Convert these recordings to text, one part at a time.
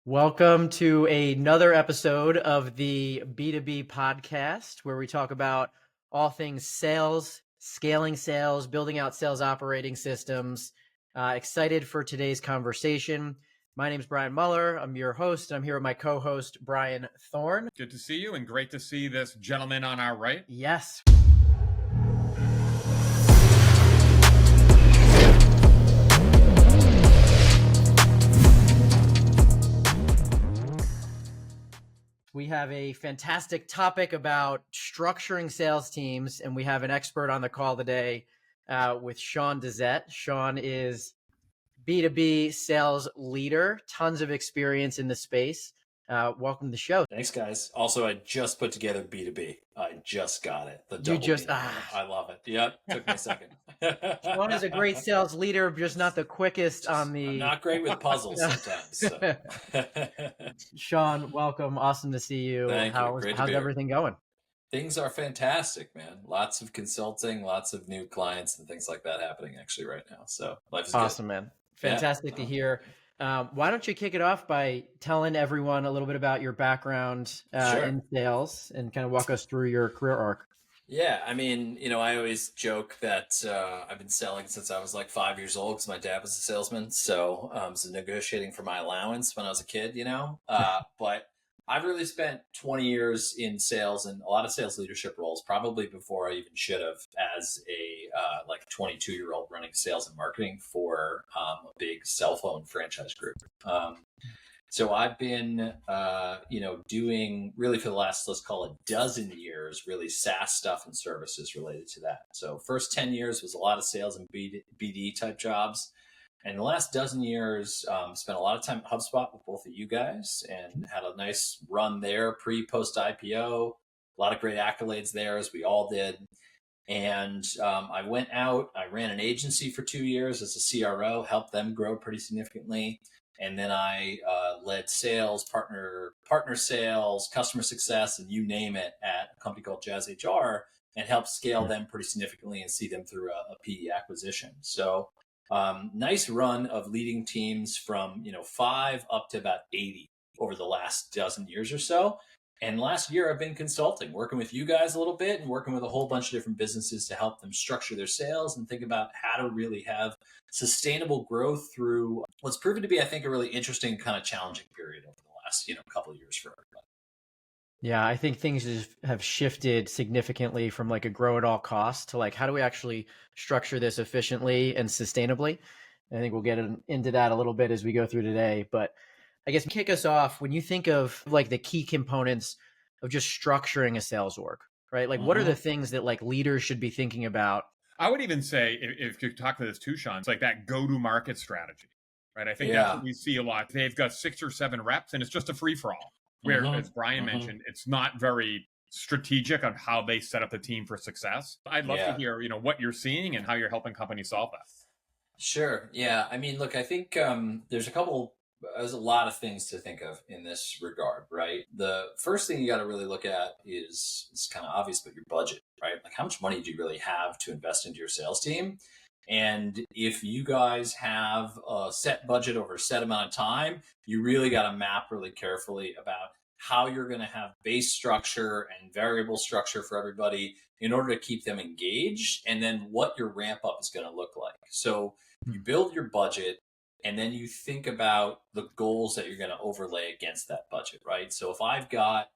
Welcome to another episode of the B2B podcast, where we talk about all things sales, scaling sales, building out sales operating systems. Excited for today's conversation. My name is Brian Muller. I'm your host. I'm here with my co-host, Brian Thorne. Good to see you, and great to see this gentleman on our right. Yes. We have a fantastic topic about structuring sales teams, and we have an expert on the call today with Sean Dazet. Sean is B2B sales leader, tons of experience in the space. Welcome to the show. Thanks, guys. Also, I just put together B2B. I just got it. I love it. Yep, took me a second. Sean is a great sales leader, just not the quickest on the... I'm not great with puzzles sometimes. So. Sean, welcome. Awesome to see you. Thank you. Great to how's be everything going? Things are fantastic, man. Lots of consulting, lots of new clients and things like that happening actually right now. So life is awesome, good. Man. Fantastic to hear. Why don't you kick it off by telling everyone a little bit about your background in sales and kind of walk us through your career arc? Yeah, I mean, I always joke that I've been selling since I was like 5 years old because my dad was a salesman. So I was negotiating for my allowance when I was a kid, but I've really spent 20 years in sales and a lot of sales leadership roles, probably before I even should have, as a 22-year-old running sales and marketing for a big cell phone franchise group. So I've been, doing really for the last, let's call it 12 years, really SaaS stuff and services related to that. So first 10 years was a lot of sales and BD type jobs. And the last 12 years, spent a lot of time at HubSpot with both of you guys and had a nice run there, post IPO, a lot of great accolades there, as we all did. And I went out, I ran an agency for 2 years as a CRO, helped them grow pretty significantly. And then I led sales, partner sales, customer success, and you name it at a company called Jazz HR, and helped scale them pretty significantly and see them through a PE acquisition. So nice run of leading teams from 5 up to about 80 over the last 12 years or so. And last year I've been consulting, working with you guys a little bit and working with a whole bunch of different businesses to help them structure their sales and think about how to really have sustainable growth through what's proven to be, I think, a really interesting kind of challenging period over the last couple of years for everybody. Yeah, I think things have shifted significantly from like a grow at all costs to like, how do we actually structure this efficiently and sustainably? And I think we'll get into that a little bit as we go through today. But I guess kick us off, when you think of like the key components of just structuring a sales org, right? Like what are the things that like leaders should be thinking about? I would even say, if you talk to this too, Sean, it's like that go-to-market strategy, right? I think that's what we see a lot. They've got 6 or 7 reps and it's just a free-for-all. Where, as Brian mentioned, it's not very strategic on how they set up the team for success. I'd love to hear, what you're seeing and how you're helping companies solve that. Sure. Yeah. I mean, look, I think there's a lot of things to think of in this regard, right? The first thing you got to really look at is, it's kind of obvious, but your budget, right? Like how much money do you really have to invest into your sales team? And if you guys have a set budget over a set amount of time, you really got to map really carefully about how you're going to have base structure and variable structure for everybody in order to keep them engaged, and then what your ramp up is going to look like. So you build your budget, and then you think about the goals that you're going to overlay against that budget, right? So if I've got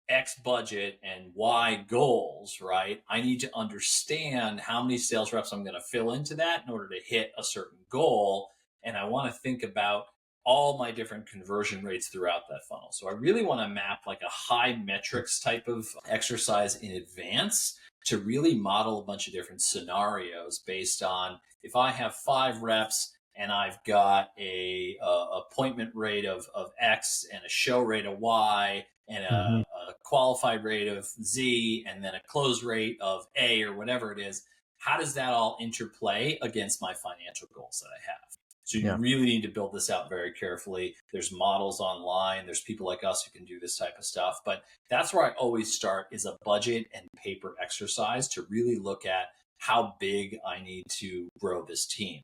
X budget and Y goals, right? I need to understand how many sales reps I'm going to fill into that in order to hit a certain goal. And I want to think about all my different conversion rates throughout that funnel. So I really want to map like a high metrics type of exercise in advance to really model a bunch of different scenarios based on, if I have 5 reps and I've got a appointment rate of X and a show rate of Y and a qualified rate of Z and then a close rate of A or whatever it is, how does that all interplay against my financial goals that I have? So you really need to build this out very carefully. There's models online. There's people like us who can do this type of stuff. But that's where I always start, is a budget and paper exercise to really look at how big I need to grow this team.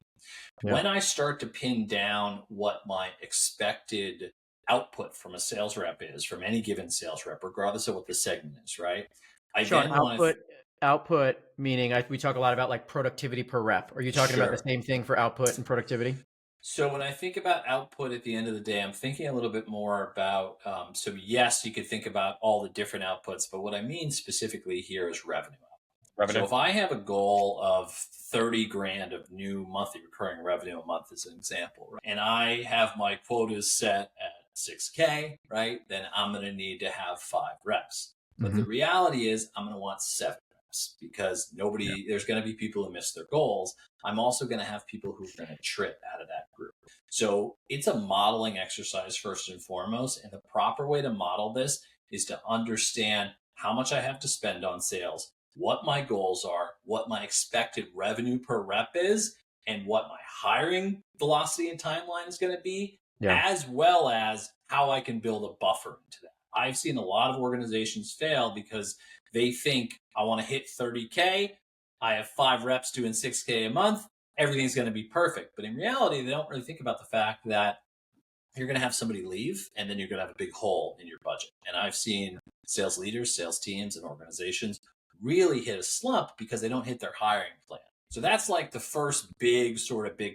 When I start to pin down what my expected output from a sales rep is, from any given sales rep, regardless of what the segment is, right? I Sean, then want to output meaning we talk a lot about like productivity per rep. Are you talking about the sure. same thing for output and productivity? So when I think about output at the end of the day, I'm thinking a little bit more about, so yes, you could think about all the different outputs, but what I mean specifically here is revenue. So Revenue. if I have a goal of 30 grand of new monthly recurring revenue a month as an example, right, and I have my quotas set at 6K, right, then I'm going to need to have 5 reps. But the reality is I'm going to want 7 reps because there's going to be people who miss their goals. I'm also going to have people who are going to trip out of that group. So it's a modeling exercise first and foremost. And the proper way to model this is to understand how much I have to spend on sales, what my goals are, what my expected revenue per rep is, and what my hiring velocity and timeline is going to be, as well as how I can build a buffer into that. I've seen a lot of organizations fail because they think I want to hit 30K. I have 5 reps doing 6K a month. Everything's going to be perfect. But in reality, they don't really think about the fact that you're going to have somebody leave and then you're going to have a big hole in your budget. And I've seen sales leaders, sales teams, and organizations really hit a slump because they don't hit their hiring plan. So that's like the first big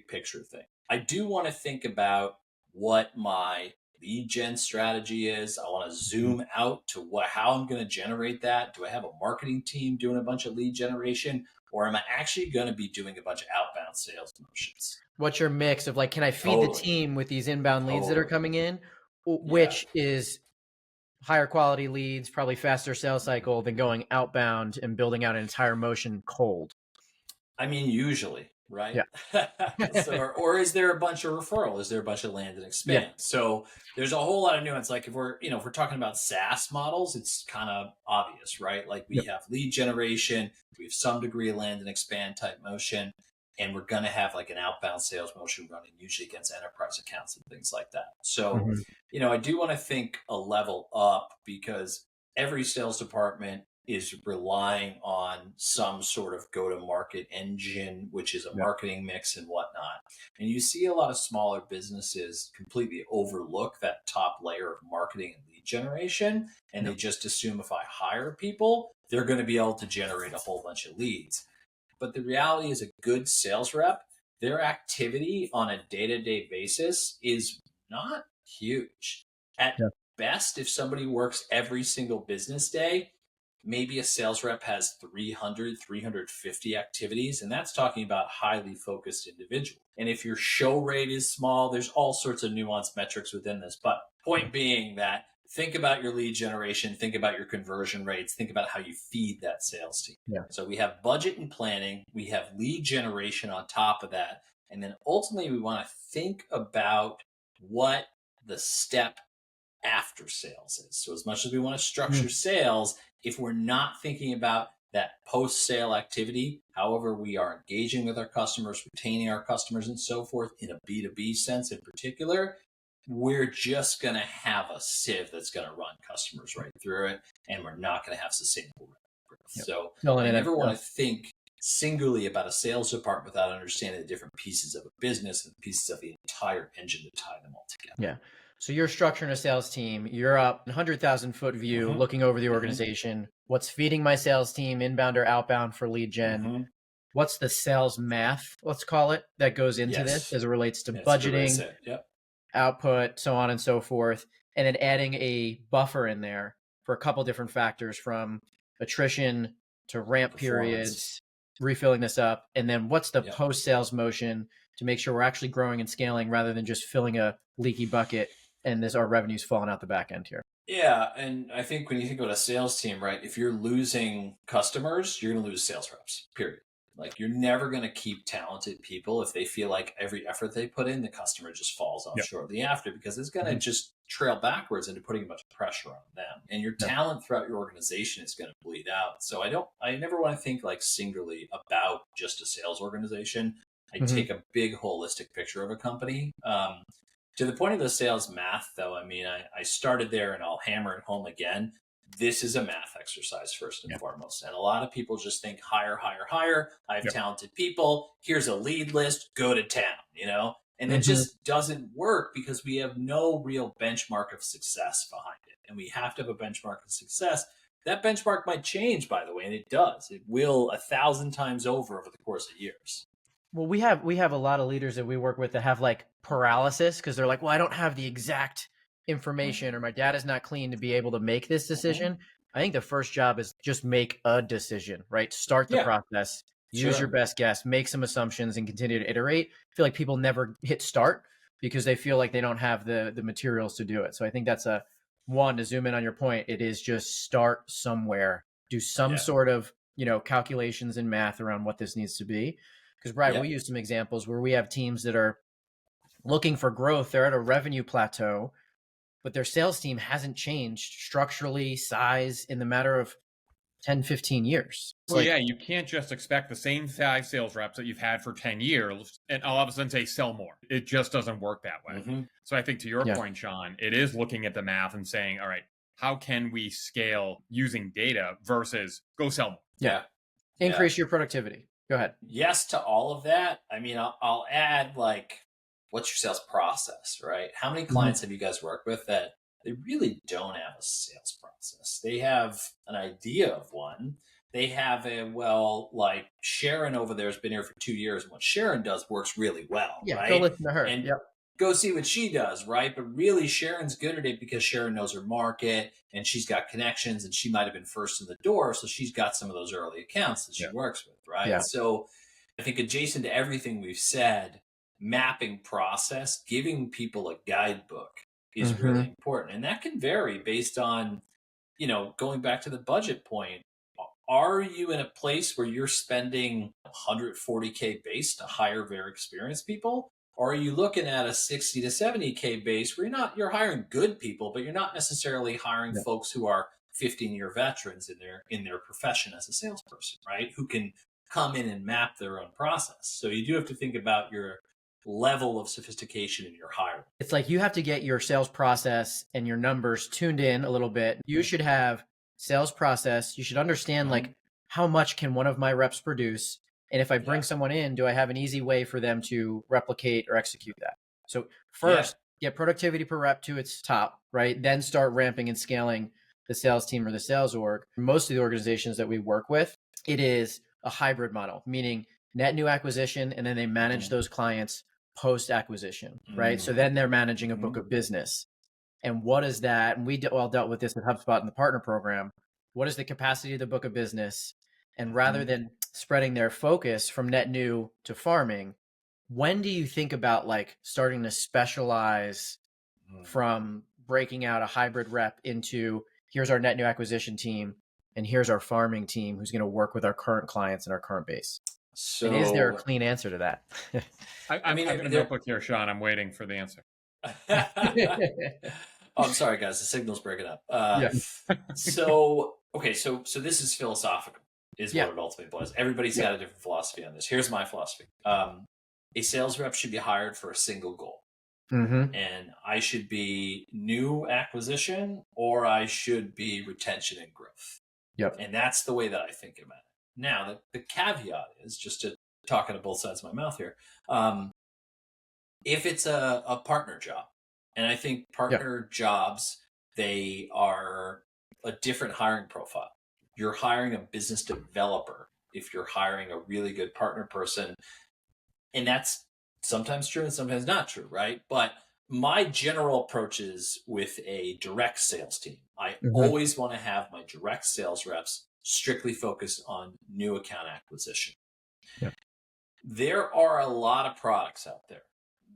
picture thing. I do want to think about what my lead gen strategy is. I want to zoom out to how I'm going to generate that. Do I have a marketing team doing a bunch of lead generation, or am I actually going to be doing a bunch of outbound sales motions? What's your mix of like, can I feed the team with these inbound leads that are coming in, which is higher quality leads, probably faster sales cycle than going outbound and building out an entire motion cold? I mean, usually, right? Yeah. or is there a bunch of referral? Is there a bunch of land and expand? Yeah. So there's a whole lot of nuance. Like if we're talking about SaaS models, it's kind of obvious, right? Like we have lead generation, we have some degree of land and expand type motion, and we're going to have like an outbound sales motion running usually against enterprise accounts and things like that. So, I do want to think a level up because every sales department is relying on some sort of go-to-market engine, which is a marketing mix and whatnot. And you see a lot of smaller businesses completely overlook that top layer of marketing and lead generation. And they just assume if I hire people, they're going to be able to generate a whole bunch of leads. But the reality is a good sales rep, their activity on a day-to-day basis is not huge. At best, if somebody works every single business day, maybe a sales rep has 300, 350 activities, and that's talking about highly focused individual. And if your show rate is small, there's all sorts of nuanced metrics within this. But point being that think about your lead generation, think about your conversion rates, think about how you feed that sales team. So we have budget and planning, we have lead generation on top of that. And then ultimately we want to think about what the step after sales is. So as much as we want to structure sales, if we're not thinking about that post-sale activity, however we are engaging with our customers, retaining our customers and so forth in a B2B sense in particular, we're just going to have a sieve that's going to run customers right through it, and we're not going to have sustainable growth. So I never want to think singularly about a sales department without understanding the different pieces of a business and pieces of the entire engine to tie them all together. Yeah. So you're structuring a sales team. You're up 100,000 foot view, looking over the organization. What's feeding my sales team, inbound or outbound for lead gen? What's the sales math, let's call it, that goes into this as it relates to budgeting, output, so on and so forth. And then adding a buffer in there for a couple different factors from attrition to ramp periods, refilling this up. And then what's the post-sales motion to make sure we're actually growing and scaling rather than just filling a leaky bucket and our revenue's falling out the back end here. Yeah. And I think when you think about a sales team, right, if you're losing customers, you're going to lose sales reps, period. Like you're never going to keep talented people if they feel like every effort they put in, the customer just falls off shortly after, because it's going to just trail backwards into putting a bunch of pressure on them. And your talent throughout your organization is going to bleed out. So I never want to think like singularly about just a sales organization. I take a big holistic picture of a company. To the point of the sales math, though, I mean, I started there and I'll hammer it home again. This is a math exercise first and foremost. And a lot of people just think hire, hire, hire. I have talented people. Here's a lead list. Go to town, And it just doesn't work because we have no real benchmark of success behind it. And we have to have a benchmark of success. That benchmark might change, by the way, and it does. It will 1,000 times over the course of years. Well, we have a lot of leaders that we work with that have like paralysis because they're like, well, I don't have the exact information or my data's not clean to be able to make this decision. I think the first job is just make a decision, right? Start the process, use your best guess, make some assumptions and continue to iterate. I feel like people never hit start because they feel like they don't have the materials to do it. So I think that's one, to zoom in on your point, it is just start somewhere, do some sort of, calculations and math around what this needs to be. Because Brad, we use some examples where we have teams that are looking for growth. They're at a revenue plateau, but their sales team hasn't changed structurally, size in the matter of 10, 15 years. Well, you can't just expect the same 5 sales reps that you've had for 10 years and all of a sudden say sell more. It just doesn't work that way. So I think to your point, Sean, it is looking at the math and saying, all right, how can we scale using data versus go sell more? Increase your productivity. Go ahead. Yes to all of that. I mean, I'll add what's your sales process, right? How many clients have you guys worked with that they really don't have a sales process? They have an idea of one. They have Sharon over there has been here for 2 years. And what Sharon does works really well, right? Go listen to her. And go see what she does, right? But really Sharon's good at it because Sharon knows her market and she's got connections and she might have been first in the door. So she's got some of those early accounts that she works with, right? So I think adjacent to everything we've said, mapping process, giving people a guidebook is really important. And that can vary based on, going back to the budget point. Are you in a place where you're spending $140K base to hire very experienced people? Or are you looking at a 60 to 70K base where you're hiring good people, but you're not necessarily hiring folks who are 15-year veterans in their profession as a salesperson, right? Who can come in and map their own process. So you do have to think about your level of sophistication in your hiring. It's like you have to get your sales process and your numbers tuned in a little bit. You should have sales process. You should understand how much can one of my reps produce? And if I bring someone in, do I have an easy way for them to replicate or execute that? So first, get productivity per rep to its top, right? Then start ramping and scaling the sales team or the sales org. Most of the organizations that we work with, it is a hybrid model, meaning net new acquisition, and then they manage those clients post-acquisition, right? So then they're managing a book of business. And what is that? And we all dealt with this at HubSpot in the partner program. What is the capacity of the book of business? And rather than spreading their focus from net new to farming, when do you think about starting to specialize from breaking out a hybrid rep into here's our net new acquisition team and here's our farming team who's going to work with our current clients and our current base? So, and is there a clean answer to that? I mean, I have a notebook here, Sean. I'm waiting for the answer. I'm sorry, guys. The signal's breaking up. So this is philosophical, is what it ultimately boils. Everybody's got a different philosophy on this. Here's my philosophy. A sales rep should be hired for a single goal. And I should be new acquisition or I should be retention and growth. And that's the way that I think about it. Now, the caveat is, just to talk out of both sides of my mouth here, if it's a partner job, and I think partner jobs, they are a different hiring profile. You're hiring a business developer if you're hiring a really good partner person. And that's sometimes true and sometimes not true, right? But my general approach is with a direct sales team. I always want to have my direct sales reps strictly focused on new account acquisition. There are a lot of products out there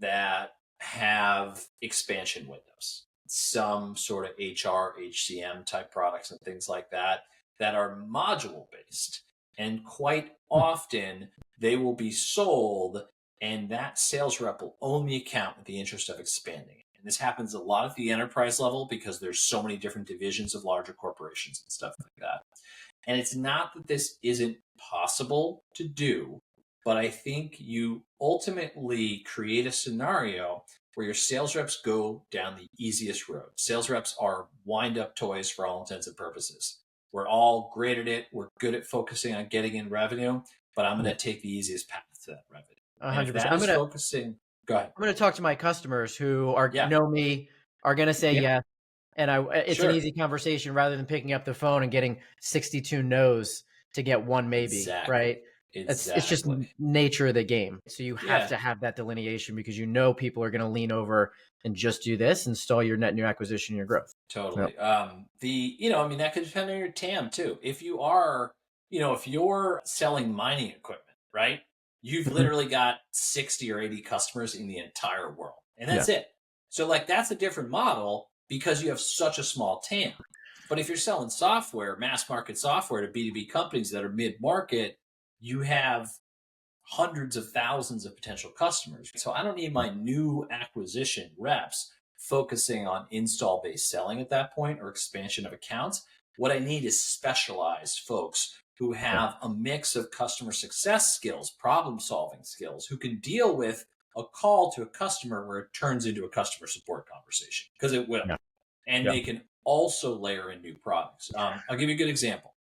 that have expansion windows, some sort of HR, HCM type products and things like that, that are module based. And quite often they will be sold and that sales rep will only account with the interest of expanding it. And this happens a lot at the enterprise level because there's so many different divisions of larger corporations and stuff like that. And it's not that this isn't possible to do, but I think you ultimately create a scenario where your sales reps go down the easiest road. Sales reps are wind-up toys for all intents and purposes. We're all great at it. We're good at focusing on getting in revenue, but I'm going to take the easiest path to that revenue. 100%. Go ahead. I'm going to talk to my customers who know me, are going to say yes. And it's an easy conversation rather than picking up the phone and getting 62 no's to get one maybe, right? It's just nature of the game. So you have to have that delineation because people are going to lean over and just do this, install your net new acquisition, your growth. Totally. That could depend on your TAM too. If you are, if you're selling mining equipment, right? You've literally got 60 or 80 customers in the entire world, and that's it. So that's a different model because you have such a small TAM. But if you're selling software, mass market software to B2B companies that are mid-market, you have hundreds of thousands of potential customers. So I don't need my new acquisition reps focusing on install-based selling at that point or expansion of accounts. What I need is specialized folks who have a mix of customer success skills, problem-solving skills, who can deal with a call to a customer where it turns into a customer support conversation, because it will. And they can also layer in new products. I'll give you a good example.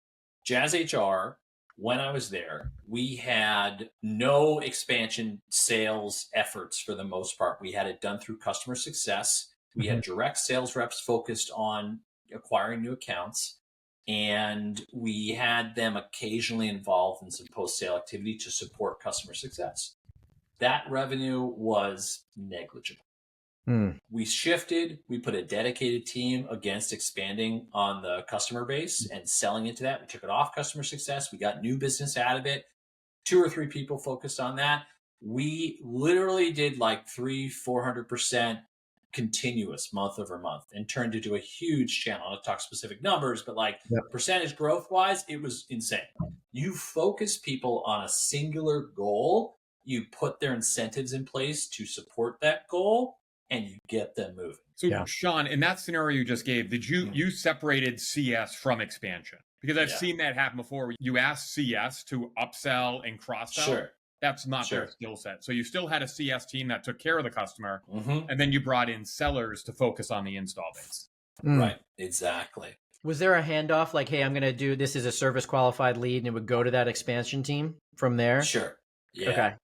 Jazz HR, when I was there, we had no expansion sales efforts for the most part. We had it done through customer success. We had direct sales reps focused on acquiring new accounts, and we had them occasionally involved in some post-sale activity to support customer success. That revenue was negligible. We shifted, we put a dedicated team against expanding on the customer base and selling into that. We took it off customer success. We got new business out of it. 2 or 3 people focused on that. We literally did 300-400% continuous month over month and turned into a huge channel. I'll talk specific numbers, but percentage growth wise, it was insane. You focus people on a singular goal, you put their incentives in place to support that goal, and you get them moving. So Sean, in that scenario you just gave, did you separated CS from expansion? Because I've seen that happen before. You ask CS to upsell and cross-sell. Sure. That's not their skill set. So you still had a CS team that took care of the customer, and then you brought in sellers to focus on the install base. Right, exactly. Was there a handoff hey, I'm going to do this as a service qualified lead, and it would go to that expansion team from there? Sure. Yeah. Okay.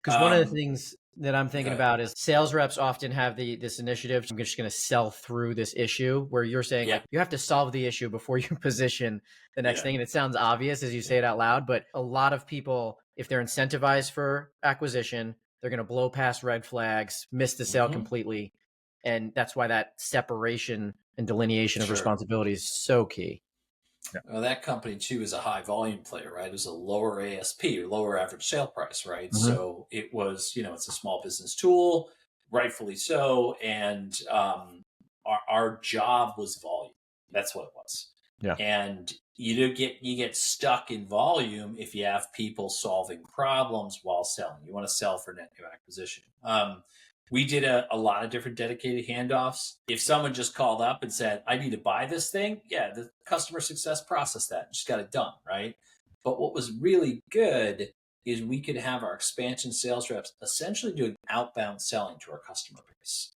Because one of the things that I'm thinking about is sales reps often have this initiative. I'm just going to sell through this issue, where you're saying you have to solve the issue before you position the next thing. And it sounds obvious as you say it out loud, but a lot of people, if they're incentivized for acquisition, they're going to blow past red flags, miss the sale completely. And that's why that separation and delineation of responsibility is so key. Well, that company too is a high volume player, right? It was a lower ASP, or lower average sale price, right? So it was, it's a small business tool, rightfully so. And our job was volume. That's what it was. Yeah. And you get stuck in volume if you have people solving problems while selling. You want to sell for net new acquisition. We did a lot of different dedicated handoffs. If someone just called up and said, I need to buy this thing, the customer success processed that, just got it done, right? But what was really good is we could have our expansion sales reps essentially doing outbound selling to our customer base.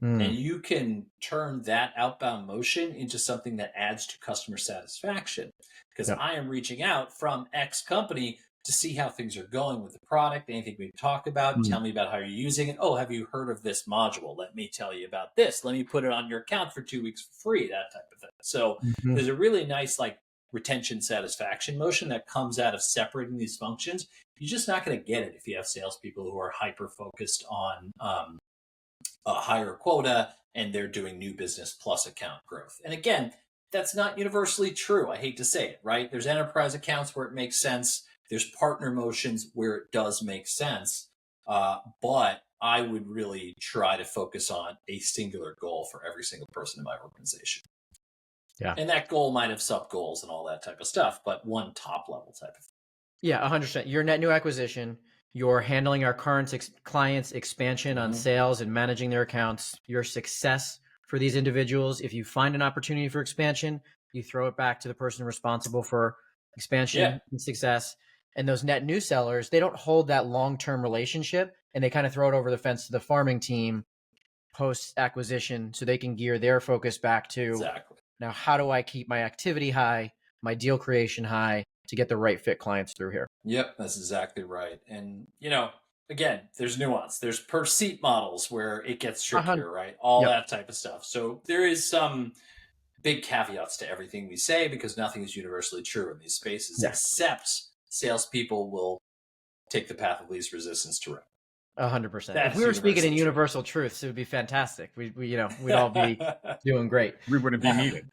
And you can turn that outbound motion into something that adds to customer satisfaction, because I am reaching out from X company to see how things are going with the product, anything we've talked about, tell me about how you're using it. Oh, have you heard of this module? Let me tell you about this. Let me put it on your account for 2 weeks for free, that type of thing. So there's a really nice retention satisfaction motion that comes out of separating these functions. You're just not going to get it if you have salespeople who are hyper-focused on a higher quota and they're doing new business plus account growth. And again, that's not universally true. I hate to say it, right? There's enterprise accounts where it makes sense. There's partner motions where it does make sense, but I would really try to focus on a singular goal for every single person in my organization. Yeah. And that goal might have sub goals and all that type of stuff, but one top level type of thing. Yeah, 100%. Your net new acquisition, you're handling our current clients' expansion on sales and managing their accounts, your success for these individuals. If you find an opportunity for expansion, you throw it back to the person responsible for expansion and success. And those net new sellers, they don't hold that long-term relationship, and they kind of throw it over the fence to the farming team post-acquisition so they can gear their focus back to, now, how do I keep my activity high, my deal creation high to get the right fit clients through here? Yep, that's exactly right. And, again, there's nuance. There's per seat models where it gets trickier, right? All Yep. that type of stuff. So there is some big caveats to everything we say because nothing is universally true in these spaces, except salespeople will take the path of least resistance to revenue. 100%. If we were speaking in universal truths, it would be fantastic. We'd all be doing great. We wouldn't be needed.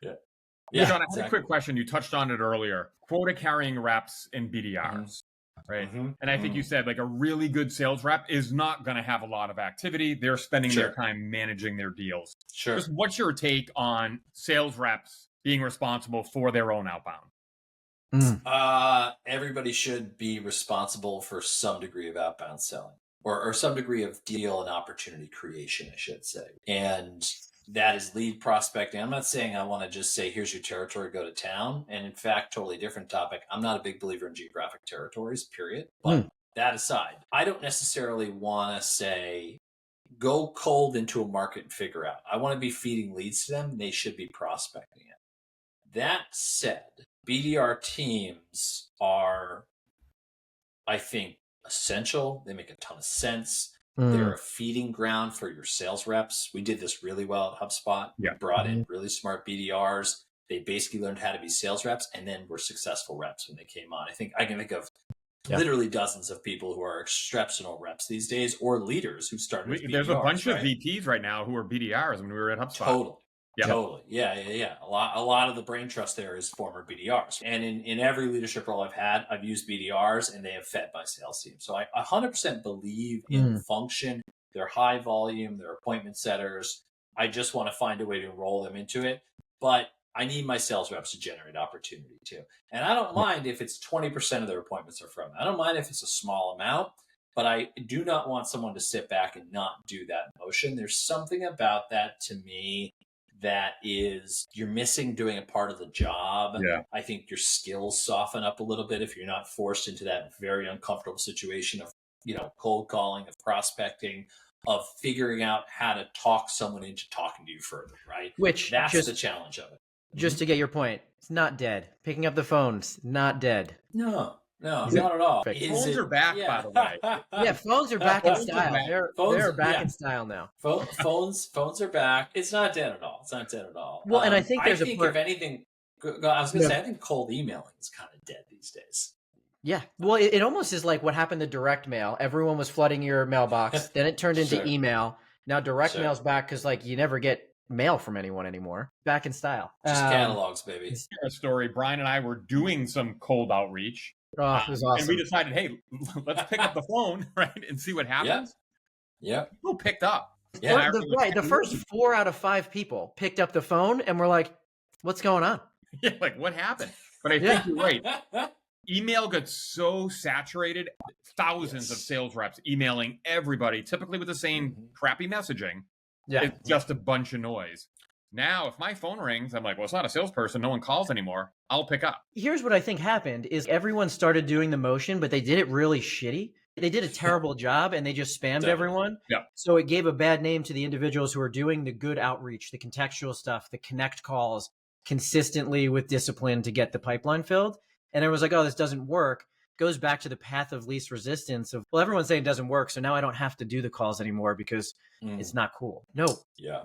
Yeah, Sean, I had a quick question. You touched on it earlier. Quota carrying reps and BDRs, right? And I think you said like a really good sales rep is not going to have a lot of activity. They're spending their time managing their deals. Sure. Just what's your take on sales reps being responsible for their own outbound? Everybody should be responsible for some degree of outbound selling or some degree of deal and opportunity creation, I should say. And that is lead prospecting. I'm not saying I want to just say, here's your territory, go to town. And in fact, totally different topic. I'm not a big believer in geographic territories, period. But that aside, I don't necessarily want to say, go cold into a market and figure out. I want to be feeding leads to them. They should be prospecting it. That said, BDR teams are, I think, essential. They make a ton of sense. They're a feeding ground for your sales reps. We did this really well at HubSpot. We brought in really smart BDRs. They basically learned how to be sales reps and then were successful reps when they came on. I can think of literally dozens of people who are exceptional reps these days or leaders who started as BDRs. There's a bunch of VPs right now who are BDRs when we were at HubSpot. Totally. Yeah. A lot of the brain trust there is former BDRs. And in every leadership role I've had, I've used BDRs and they have fed my sales team. So I 100% believe in function. They're high volume, they're appointment setters. I just want to find a way to enroll them into it. But I need my sales reps to generate opportunity too. And I don't mind if it's 20% of their appointments are from it. I don't mind if it's a small amount, but I do not want someone to sit back and not do that motion. There's something about that to me that is you're missing doing a part of the job. I think your skills soften up a little bit if you're not forced into that very uncomfortable situation of, cold calling, of prospecting, of figuring out how to talk someone into talking to you further, right? That's the challenge of it. Just to get your point, it's not dead. Picking up the phone's not dead. No, not at all. Phones are back, by the way. Phones are back in style. They're back in style now. Phones are back. It's not dead at all. Well, and I think if anything, I was going to say, I think cold emailing is kind of dead these days. Yeah. Well, it almost is like what happened to direct mail. Everyone was flooding your mailbox. Then it turned into email. Now direct mail's back because you never get mail from anyone anymore. Back in style. Just catalogs, baby. A story. Brian and I were doing some cold outreach. Oh, it was awesome. And we decided, hey, let's pick up the phone, right, and see what happens. Yeah. People picked up. The first 4 out of 5 people picked up the phone and were like, what's going on? Yeah, what happened? But I think you're right. Email got so saturated, thousands of sales reps emailing everybody, typically with the same crappy messaging. It's just a bunch of noise. Now, if my phone rings, I'm like, well, it's not a salesperson. No one calls anymore. I'll pick up. Here's what I think happened is everyone started doing the motion, but they did it really shitty. They did a terrible job and they just spammed everyone. Yeah. So it gave a bad name to the individuals who are doing the good outreach, the contextual stuff, the connect calls consistently with discipline to get the pipeline filled. And everyone's like, oh, this doesn't work. Goes back to the path of least resistance of, well, everyone's saying it doesn't work. So now I don't have to do the calls anymore because it's not cool. No,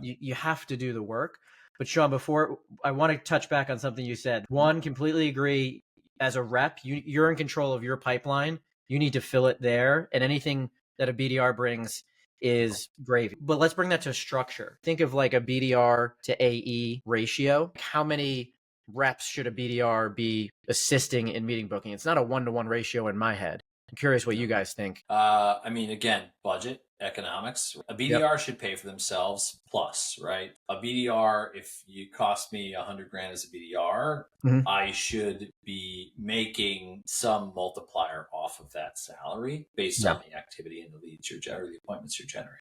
you have to do the work. But Sean, before I want to touch back on something you said. One, completely agree. As a rep, you're in control of your pipeline. You need to fill it there. And anything that a BDR brings is gravy. But let's bring that to structure. Think of like a BDR to AE ratio. How many reps should a BDR be assisting in meeting booking? It's not a 1-to-1 ratio in my head. I'm curious what you guys think. Again, budget, economics. A BDR should pay for themselves plus, right? A BDR, if you cost me $100,000 as a BDR, I should be making some multiplier off of that salary based on the activity and the leads you're generating, the appointments you're generating.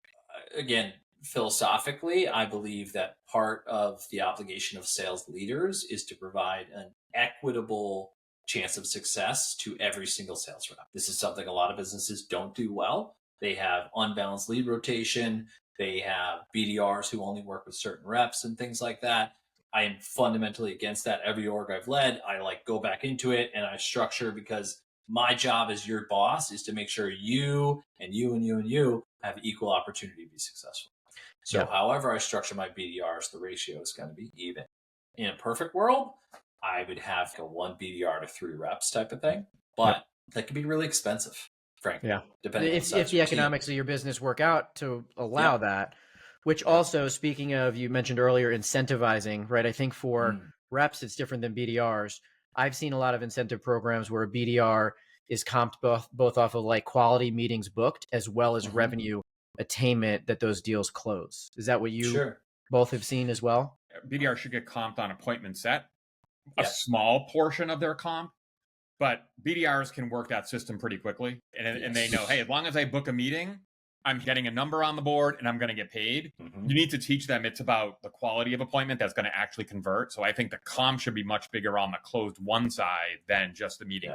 Again, philosophically, I believe that part of the obligation of sales leaders is to provide an equitable chance of success to every single sales rep. This is something a lot of businesses don't do well. They have unbalanced lead rotation. They have BDRs who only work with certain reps and things like that. I am fundamentally against that. Every org I've led, I go back into it and I structure because My job as your boss is to make sure you and you and you and you have equal opportunity to be successful. So however I structure my BDRs, the ratio is going to be even. In a perfect world, I would have a 1 BDR to 3 reps type of thing, but that could be really expensive, frankly, depending on the size if the economics of your business work out to allow that, which also, speaking of, you mentioned earlier, incentivizing, right? I think for reps, it's different than BDRs. I've seen a lot of incentive programs where a BDR is comped both off of like quality meetings booked as well as revenue attainment that those deals close. Is that what you both have seen as well? BDR should get comped on appointment set, a small portion of their comp, but BDRs can work that system pretty quickly. And they know, hey, as long as I book a meeting, I'm getting a number on the board and I'm going to get paid. You need to teach them it's about the quality of appointment that's going to actually convert. So I think the comp should be much bigger on the closed one side than just the meeting.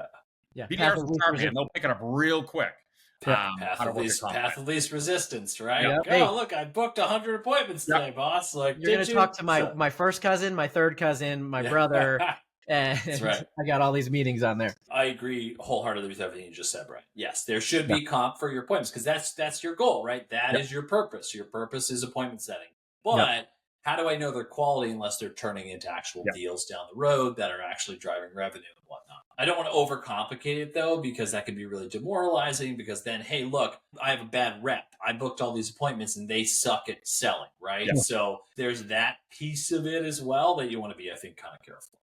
BDRs will start, man. They'll pick it up real quick. Path of least resistance, right? Oh, look, I booked 100 appointments today, boss. Like, you're going to talk to my first cousin, my third cousin, my brother. And that's right. I got all these meetings on there. I agree wholeheartedly with everything you just said, Brian. Yes, there should be comp for your appointments because that's your goal, right? That is your purpose. Your purpose is appointment setting. But how do I know their quality unless they're turning into actual deals down the road that are actually driving revenue and whatnot? I don't want to overcomplicate it, though, because that can be really demoralizing because then, hey, look, I have a bad rep. I booked all these appointments and they suck at selling, right? So there's that piece of it as well that you want to be, I think, kind of careful.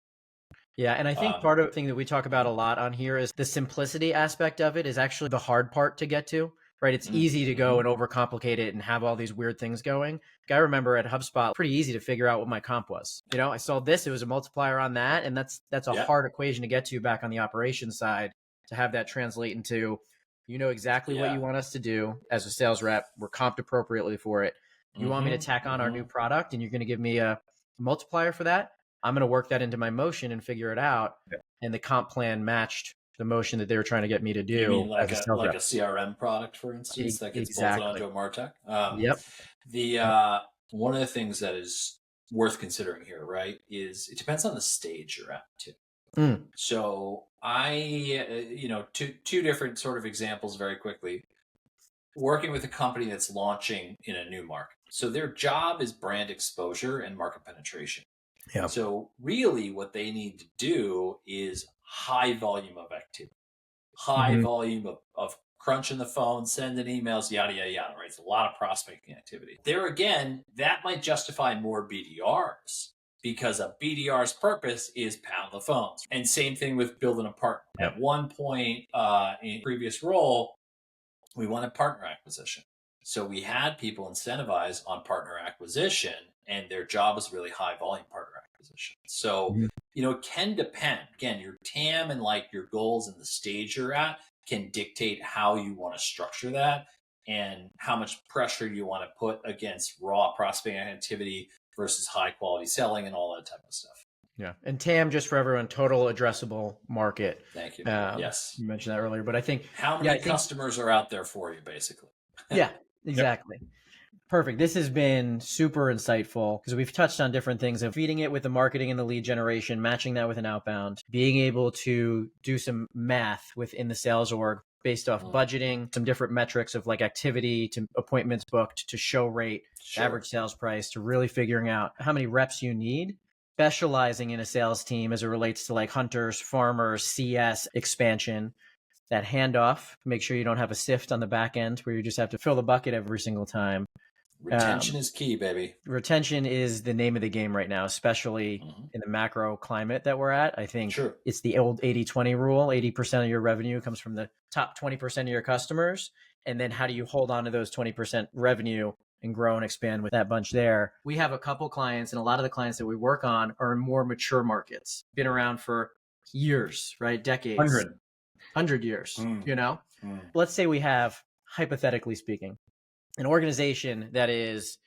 Yeah, and I think part of the thing that we talk about a lot on here is the simplicity aspect of it is actually the hard part to get to, right? It's easy to go and overcomplicate it and have all these weird things going. I remember at HubSpot, pretty easy to figure out what my comp was. You know, I saw this, it was a multiplier on that, and that's a hard equation to get to back on the operations side to have that translate into, you know exactly what you want us to do as a sales rep. We're comped appropriately for it. You want me to tack on our new product and you're going to give me a multiplier for that? I'm going to work that into my motion and figure it out. And the comp plan matched the motion that they were trying to get me to do. You mean like a CRM product, for instance, that gets bolted onto a MarTech? One of the things that is worth considering here, right, is it depends on the stage you're at too. So two different sort of examples very quickly. Working with a company that's launching in a new market. So their job is brand exposure and market penetration. So really what they need to do is high volume of activity, high volume of crunching the phone, sending emails, yada, yada, yada, right? It's a lot of prospecting activity. There again, that might justify more BDRs because a BDR's purpose is pound the phones. And same thing with building a partner. At one point in previous role, we wanted partner acquisition. So we had people incentivized on partner acquisition and their job is really high volume partner acquisition. So, it can depend. Again, your TAM and like your goals and the stage you're at can dictate how you want to structure that and how much pressure you want to put against raw prospecting activity versus high quality selling and all that type of stuff. Yeah. And TAM, just for everyone, total addressable market. Thank you. Yes. You mentioned that earlier, but I think how many customers are out there for you, basically. Yeah, exactly. Perfect. This has been super insightful because we've touched on different things of feeding it with the marketing and the lead generation, matching that with an outbound, being able to do some math within the sales org based off budgeting, some different metrics of like activity to appointments booked to show rate, average sales price, to really figuring out how many reps you need, specializing in a sales team as it relates to like hunters, farmers, CS expansion, that handoff, make sure you don't have a sift on the back end where you just have to fill the bucket every single time. Retention is key, baby. Retention is the name of the game right now, especially in the macro climate that we're at. I think it's the old 80-20 rule. 80% of your revenue comes from the top 20% of your customers. And then how do you hold on to those 20% revenue and grow and expand with that bunch there? We have a couple clients, and a lot of the clients that we work on are in more mature markets, been around for years, right? Decades. 100 years, Let's say we have, hypothetically speaking, an organization that is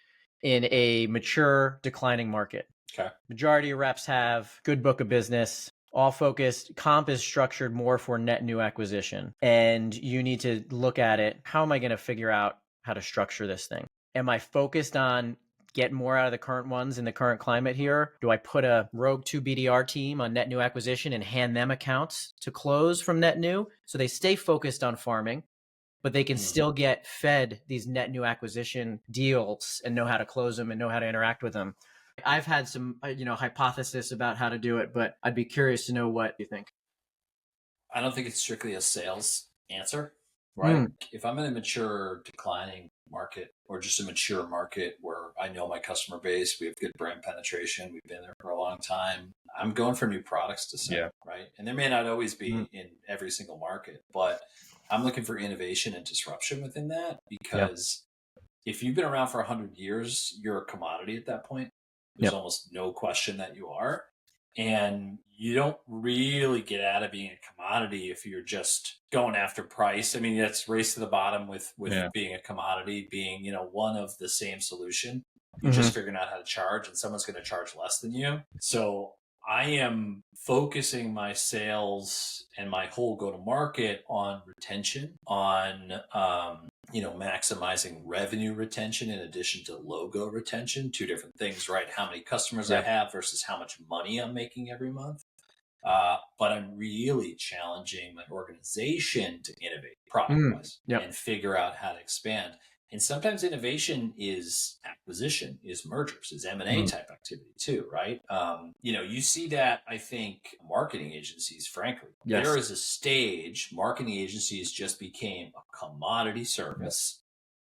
in a mature, declining market. Majority of reps have good book of business, all focused. Comp is structured more for net new acquisition. And you need to look at it. How am I going to figure out how to structure this thing? Am I focused on get more out of the current ones in the current climate here? Do I put a rogue 2 BDR team on net new acquisition and hand them accounts to close from net new so they stay focused on farming, but they can still get fed these net new acquisition deals and know how to close them and know how to interact with them? I've had some, hypothesis about how to do it, but I'd be curious to know what you think. I don't think it's strictly a sales answer, right? If I'm in a mature, declining market or just a mature market where I know my customer base, we have good brand penetration, we've been there for a long time, I'm going for new products to sell, right? And there may not always be in every single market, but I'm looking for innovation and disruption within that, because if you've been around for 100 years, you're a commodity at that point. There's almost no question that you are. And you don't really get out of being a commodity if you're just going after price. I mean, that's race to the bottom with being a commodity, being, one of the same solution. You're just figuring out how to charge, and someone's going to charge less than you. So I am focusing my sales and my whole go-to-market on retention, on maximizing revenue retention in addition to logo retention. Two different things, right? How many customers I have versus how much money I'm making every month. But I'm really challenging my organization to innovate product-wise and figure out how to expand. And sometimes innovation is acquisition, is mergers, is M&A type activity too, right? You see that, I think, marketing agencies, frankly. There is a stage, marketing agencies just became a commodity service,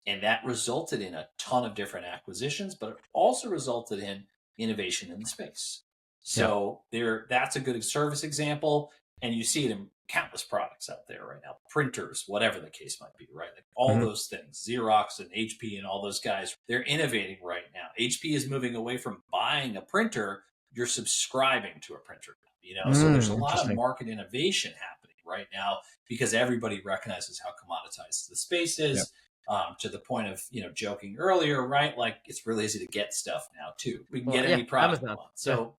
and that resulted in a ton of different acquisitions, but it also resulted in innovation in the space. So that's a good service example, and you see it in countless products out there right now, printers, whatever the case might be, right? Like all those things, Xerox and HP and all those guys, they're innovating right now. HP is moving away from buying a printer, you're subscribing to a printer, so there's a lot of market innovation happening right now because everybody recognizes how commoditized the space is. To the point of, joking earlier, right? Like it's really easy to get stuff now too. We can get any product we want. So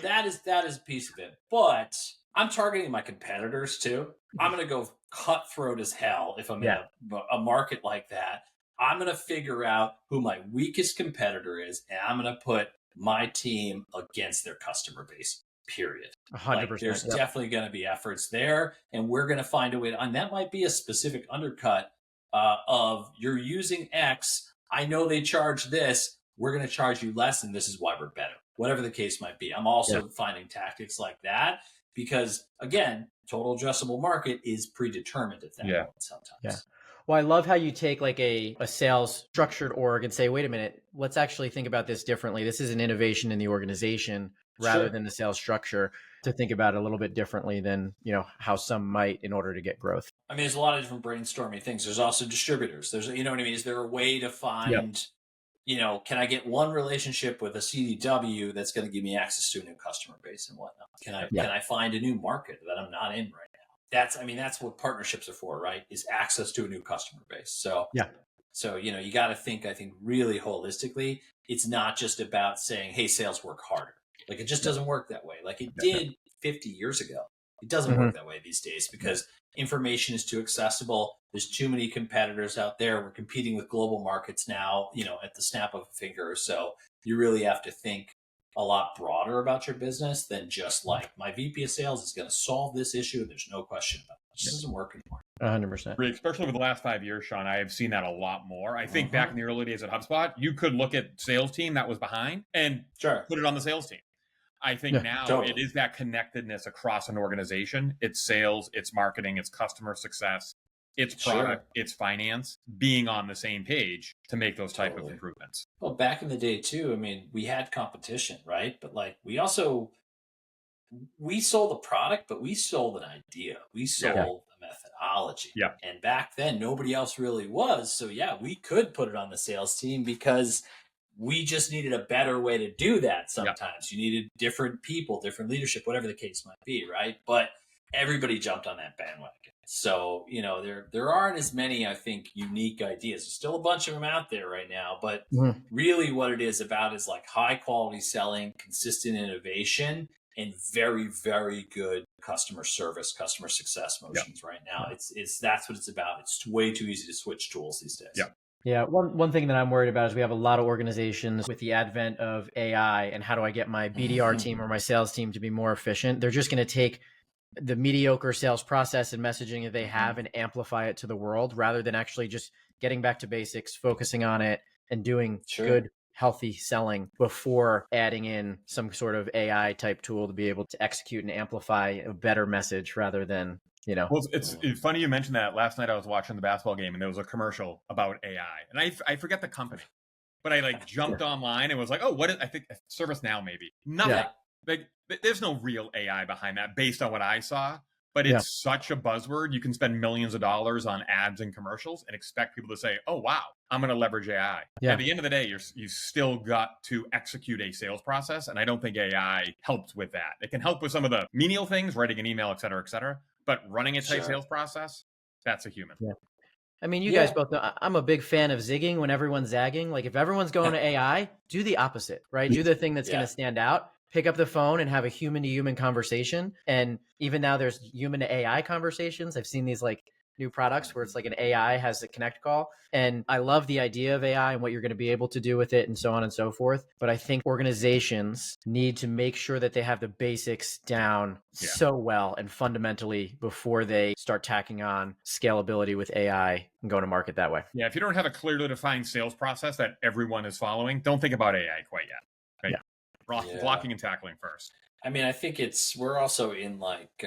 that is a piece of it. But I'm targeting my competitors too. I'm going to go cutthroat as hell if I'm in a market like that. I'm going to figure out who my weakest competitor is, and I'm going to put my team against their customer base, period. 100%. Like, there's definitely going to be efforts there, and we're going to find a way to, and that might be a specific undercut of you're using X. I know they charge this. We're going to charge you less, and this is why we're better. Whatever the case might be. I'm also finding tactics like that because, again, total addressable market is predetermined at that point sometimes. Yeah. Well, I love how you take like a sales structured org and say, wait a minute, let's actually think about this differently. This is an innovation in the organization rather than the sales structure, to think about it a little bit differently than, how some might in order to get growth. I mean, there's a lot of different brainstorming things. There's also distributors. There's, you know what I mean? Is there a way to find, can I get one relationship with a CDW that's going to give me access to a new customer base and whatnot? Can I find a new market that I'm not in right now? That's what partnerships are for, right? Is access to a new customer base. So, you got to think, I think, really holistically. It's not just about saying, hey, sales work harder. Like, it just doesn't work that way. Like it did 50 years ago. It doesn't work that way these days because information is too accessible. There's too many competitors out there. We're competing with global markets now, at the snap of a finger. So you really have to think a lot broader about your business than just like my VP of sales is going to solve this issue. And there's no question about it. It just doesn't work anymore. 100%. Especially over the last 5 years, Sean, I have seen that a lot more. I think back in the early days at HubSpot, you could look at sales team that was behind and put it on the sales team. I think now it is that connectedness across an organization. It's sales, it's marketing, it's customer success, it's product, it's finance, being on the same page to make those type of improvements. Well, back in the day too, I mean, we had competition, right? But like we sold the product, but we sold an idea. We sold a methodology. Yeah. And back then nobody else really was. So we could put it on the sales team because we just needed a better way to do that sometimes. You needed different people, different leadership, whatever the case might be, right? But everybody jumped on that bandwagon. So, there aren't as many, I think, unique ideas. There's still a bunch of them out there right now, but really what it is about is like high quality selling, consistent innovation, and very, very good customer service, customer success motions right now. That's what it's about. It's way too easy to switch tools these days. Yeah. Yeah, one thing that I'm worried about is we have a lot of organizations with the advent of AI, and how do I get my BDR team or my sales team to be more efficient? They're just going to take the mediocre sales process and messaging that they have and amplify it to the world, rather than actually just getting back to basics, focusing on it, and doing good, healthy selling before adding in some sort of AI type tool to be able to execute and amplify a better message rather than, Well, it's funny you mentioned that. Last night I was watching the basketball game and there was a commercial about AI, and I forget the company, but I like jumped online and was like, oh, what is, I think ServiceNow maybe. Nothing. Like, there's no real AI behind that based on what I saw, but it's such a buzzword. You can spend millions of dollars on ads and commercials and expect people to say, oh, wow, I'm going to leverage AI. At the end of the day, you still got to execute a sales process. And I don't think AI helps with that. It can help with some of the menial things, writing an email, et cetera, et cetera. But running a tight sales process, that's a human. Yeah. I mean, you guys both know I'm a big fan of zigging when everyone's zagging. Like, if everyone's going to AI, do the opposite, right? Do the thing that's going to stand out. Pick up the phone and have a human to human conversation. And even now there's human to AI conversations. I've seen these like new products where it's like an AI has a connect call. And I love the idea of AI and what you're going to be able to do with it and so on and so forth. But I think organizations need to make sure that they have the basics down so well and fundamentally before they start tacking on scalability with AI and going to market that way. Yeah. If you don't have a clearly defined sales process that everyone is following, don't think about AI quite yet. Right? Yeah. Blocking and tackling first. I mean, I think we're also in like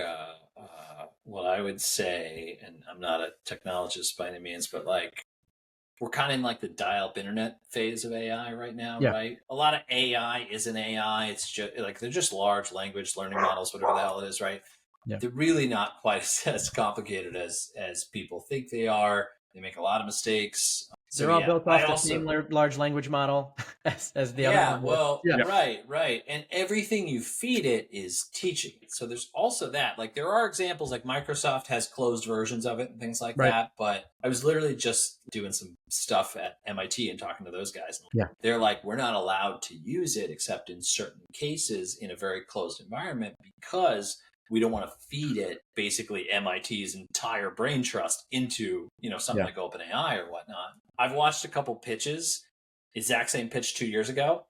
what I would say, and I'm not a technologist by any means, but like we're kind of in like the dial-up internet phase of AI right now, right? A lot of AI isn't AI. It's just like they're just large language learning models, whatever the hell it is, right? They're really not quite as complicated as people think they are. They make a lot of mistakes. So they're all built off the same large language model as the other one. Right. And everything you feed it is teaching it. So there's also that. Like there are examples like Microsoft has closed versions of it and things like that. But I was literally just doing some stuff at MIT and talking to those guys. They're like, we're not allowed to use it except in certain cases in a very closed environment because we don't want to feed it basically MIT's entire brain trust into, something like OpenAI or whatnot. I've watched a couple pitches, exact same pitch 2 years ago,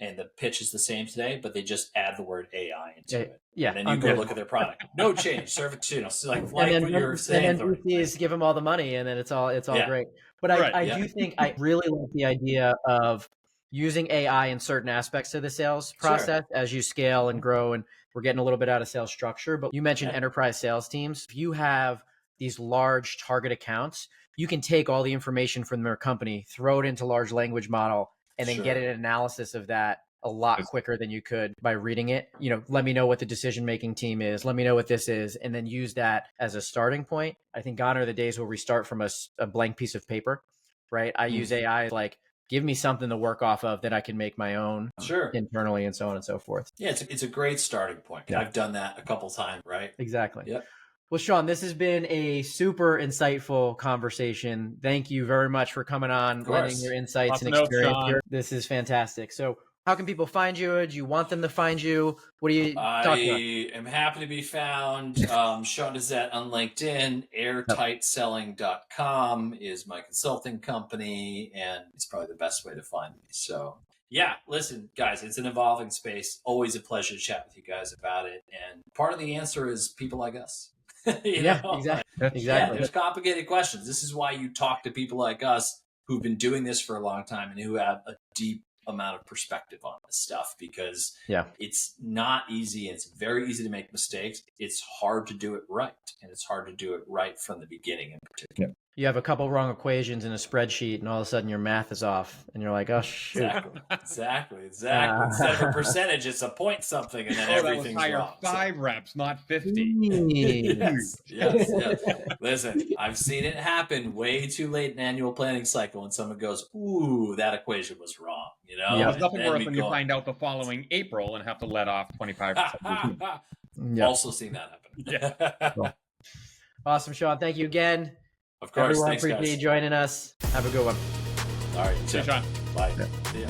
and the pitch is the same today, but they just add the word AI into it. Yeah. And then you go look at their product. No change. Serve it to, like what you're saying. And then VCs give them all the money and then it's all great. But I do think I really like the idea of using AI in certain aspects of the sales process as you scale and grow, and we're getting a little bit out of sales structure. But you mentioned enterprise sales teams. If you have these large target accounts, you can take all the information from their company, throw it into large language model, and then get an analysis of that a lot quicker than you could by reading it. Let me know what the decision-making team is. Let me know what this is, and then use that as a starting point. I think gone are the days where we start from a blank piece of paper, right? I use AI like, give me something to work off of that I can make my own internally and so on and so forth. Yeah, it's a great starting point. Yeah. I've done that a couple times, right? Exactly. Yep. Well, Sean, this has been a super insightful conversation. Thank you very much for coming on, lending your insights and experience here. This is fantastic. So how can people find you? Do you want them to find you? What are you talking about? I am happy to be found. Sean Dazet on LinkedIn. Airtightselling.com is my consulting company, and it's probably the best way to find me. So yeah, listen, guys, it's an evolving space. Always a pleasure to chat with you guys about it. And part of the answer is people like us. Exactly. Yeah, there's complicated questions. This is why you talk to people like us who've been doing this for a long time and who have a deep amount of perspective on this stuff, because it's not easy. It's very easy to make mistakes. It's hard to do it right, and it's hard to do it right from the beginning in particular. You have a couple wrong equations in a spreadsheet and all of a sudden your math is off and you're like, oh shoot. Exactly. Instead of a percentage, it's a point something, and then everything's wrong. 5 reps, not 50. Yes. Listen, I've seen it happen way too late in annual planning cycle, and someone goes, ooh, that equation was wrong. There's nothing worse when you find out the following April and have to let off 25%. Also seen that happen. Cool. Awesome, Sean. Thank you again. Of course. Everyone, appreciate you joining us. Have a good one. All right. See you, Sean. Bye. See ya.